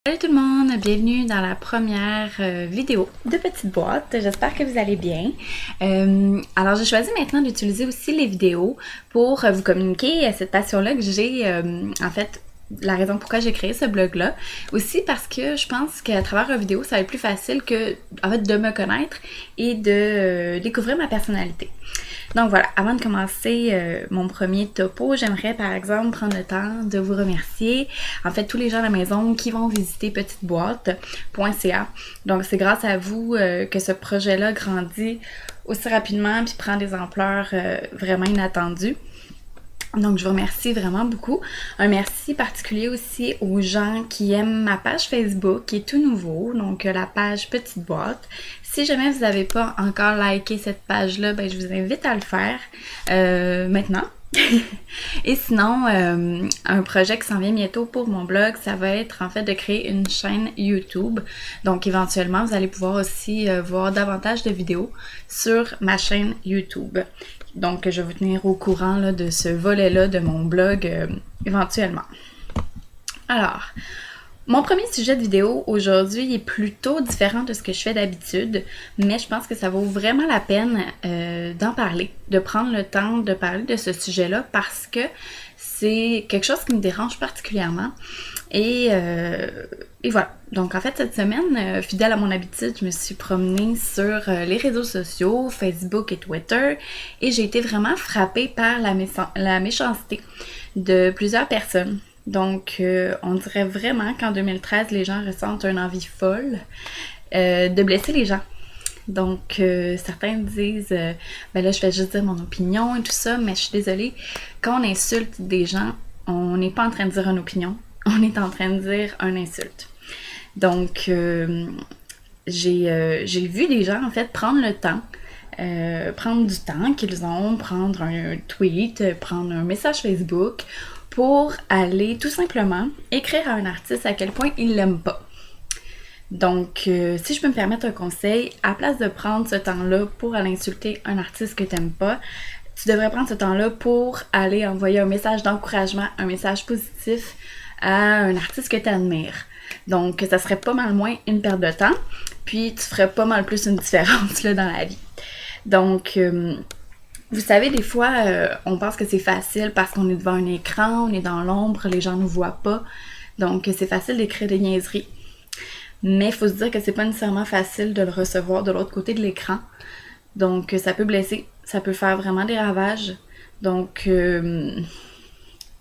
Salut tout le monde, bienvenue dans la première vidéo de Petite Boîte. J'espère que vous allez bien. Alors j'ai choisi maintenant d'utiliser aussi les vidéos pour vous communiquer cette passion-là que j'ai, en fait, la raison pourquoi j'ai créé ce blog-là. Aussi parce que je pense qu'à travers une vidéo, ça va être plus facile que, en fait, de me connaître et de découvrir ma personnalité. Donc voilà, avant de commencer mon premier topo, j'aimerais par exemple prendre le temps de vous remercier, en fait tous les gens à la maison qui vont visiter petiteboîte.ca. Donc c'est grâce à vous que ce projet-là grandit aussi rapidement puis prend des ampleurs vraiment inattendues. Donc, je vous remercie vraiment beaucoup. Un merci particulier aussi aux gens qui aiment ma page Facebook, qui est tout nouveau, donc la page Petite Boîte. Si jamais vous n'avez pas encore liké cette page-là, ben, je vous invite à le faire maintenant. Et sinon, un projet qui s'en vient bientôt pour mon blog, ça va être en fait de créer une chaîne YouTube. Donc éventuellement, vous allez pouvoir aussi voir davantage de vidéos sur ma chaîne YouTube. Donc je vais vous tenir au courant là, de ce volet-là de mon blog éventuellement. Alors, mon premier sujet de vidéo aujourd'hui est plutôt différent de ce que je fais d'habitude, mais je pense que ça vaut vraiment la peine d'en parler, de prendre le temps de parler de ce sujet-là parce que c'est quelque chose qui me dérange particulièrement. Et voilà. Donc en fait, cette semaine, fidèle à mon habitude, je me suis promenée sur les réseaux sociaux, Facebook et Twitter, et j'ai été vraiment frappée par la méchanceté de plusieurs personnes. Donc, on dirait vraiment qu'en 2013, les gens ressentent une envie folle de blesser les gens. Donc, certains disent, ben là, je vais juste dire mon opinion et tout ça, mais je suis désolée, quand on insulte des gens, on n'est pas en train de dire une opinion, on est en train de dire une insulte. Donc, j'ai vu des gens, en fait, prendre le temps, prendre du temps qu'ils ont, prendre un tweet, prendre un message Facebook, pour aller tout simplement écrire à un artiste à quel point il l'aime pas. Donc, si je peux me permettre un conseil, à place de prendre ce temps-là pour aller insulter un artiste que t'aimes pas, tu devrais prendre ce temps-là pour aller envoyer un message d'encouragement, un message positif à un artiste que tu admires. Donc, ça serait pas mal moins une perte de temps, puis tu ferais pas mal plus une différence là, dans la vie. Donc, vous savez, des fois, on pense que c'est facile parce qu'on est devant un écran, on est dans l'ombre, les gens ne nous voient pas. Donc, c'est facile d'écrire des niaiseries. Mais il faut se dire que c'est pas nécessairement facile de le recevoir de l'autre côté de l'écran. Donc, ça peut blesser, ça peut faire vraiment des ravages. Donc,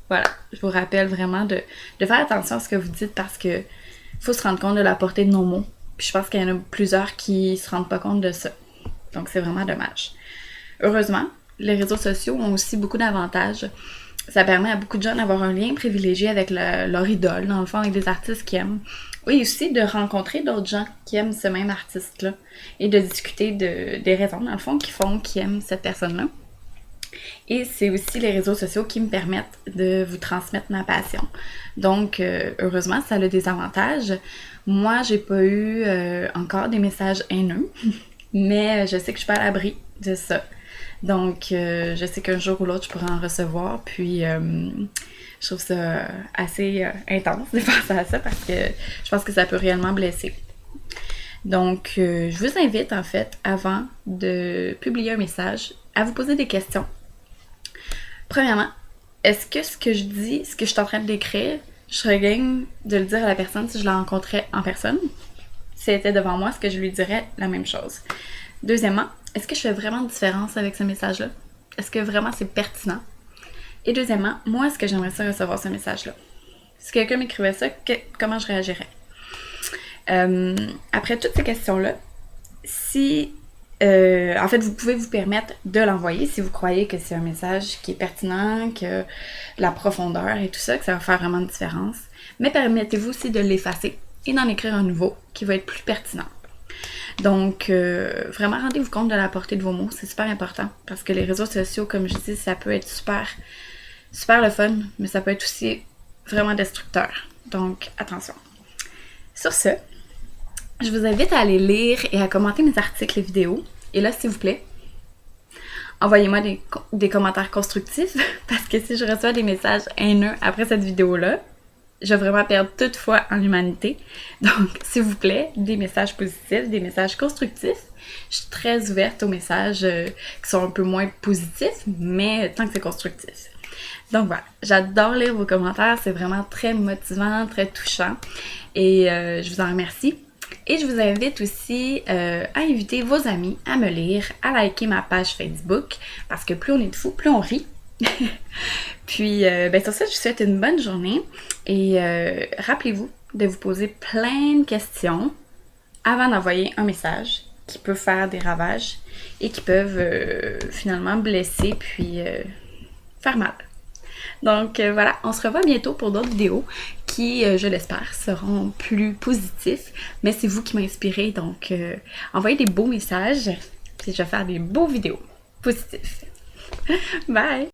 voilà, je vous rappelle vraiment de faire attention à ce que vous dites parce que faut se rendre compte de la portée de nos mots. Puis je pense qu'il y en a plusieurs qui se rendent pas compte de ça. Donc, c'est vraiment dommage. Heureusement, les réseaux sociaux ont aussi beaucoup d'avantages. Ça permet à beaucoup de gens d'avoir un lien privilégié avec leur idole, dans le fond, avec des artistes qu'ils aiment. Oui, aussi de rencontrer d'autres gens qui aiment ce même artiste-là et de discuter des raisons, dans le fond, qui font qu'ils aiment cette personne-là. Et c'est aussi les réseaux sociaux qui me permettent de vous transmettre ma passion. Donc, heureusement, ça a des avantages. Moi, j'ai pas eu encore des messages haineux, mais je sais que je suis pas à l'abri de ça. Donc, je sais qu'un jour ou l'autre, je pourrais en recevoir. Puis, je trouve ça assez intense de penser à ça parce que je pense que ça peut réellement blesser. Donc, je vous invite, en fait, avant de publier un message, à vous poser des questions. Premièrement, est-ce que ce que je dis, ce que je suis en train de décrire, je serais game de le dire à la personne si je la rencontrais en personne? Si elle était devant moi, est-ce que je lui dirais la même chose? Deuxièmement, est-ce que je fais vraiment de différence avec ce message-là? Est-ce que vraiment c'est pertinent? Et deuxièmement, moi, est-ce que j'aimerais ça recevoir ce message-là? Si quelqu'un m'écrivait ça, comment je réagirais? Après toutes ces questions-là, si... en fait, vous pouvez vous permettre de l'envoyer si vous croyez que c'est un message qui est pertinent, que la profondeur et tout ça, que ça va faire vraiment une différence. Mais permettez-vous aussi de l'effacer et d'en écrire un nouveau qui va être plus pertinent. Donc, vraiment, rendez-vous compte de la portée de vos mots, c'est super important parce que les réseaux sociaux, comme je dis, ça peut être super le fun, mais ça peut être aussi vraiment destructeur. Donc, attention. Sur ce, je vous invite à aller lire et à commenter mes articles et vidéos. Et là, s'il vous plaît, envoyez-moi des commentaires constructifs parce que si je reçois des messages haineux après cette vidéo-là, je vais vraiment perdre toute foi en l'humanité. Donc, s'il vous plaît, des messages positifs, des messages constructifs. Je suis très ouverte aux messages qui sont un peu moins positifs, mais tant que c'est constructif. Donc voilà, j'adore lire vos commentaires, c'est vraiment très motivant, très touchant et je vous en remercie. Et je vous invite aussi à inviter vos amis à me lire, à liker ma page Facebook, parce que plus on est de fous, plus on rit. Puis, sur ça, je vous souhaite une bonne journée et rappelez-vous de vous poser plein de questions avant d'envoyer un message qui peut faire des ravages et qui peuvent finalement blesser puis faire mal. Donc voilà, on se revoit bientôt pour d'autres vidéos qui, je l'espère, seront plus positifs. Mais c'est vous qui m'inspirez, donc envoyez des beaux messages, puis je vais faire des beaux vidéos positifs. Bye!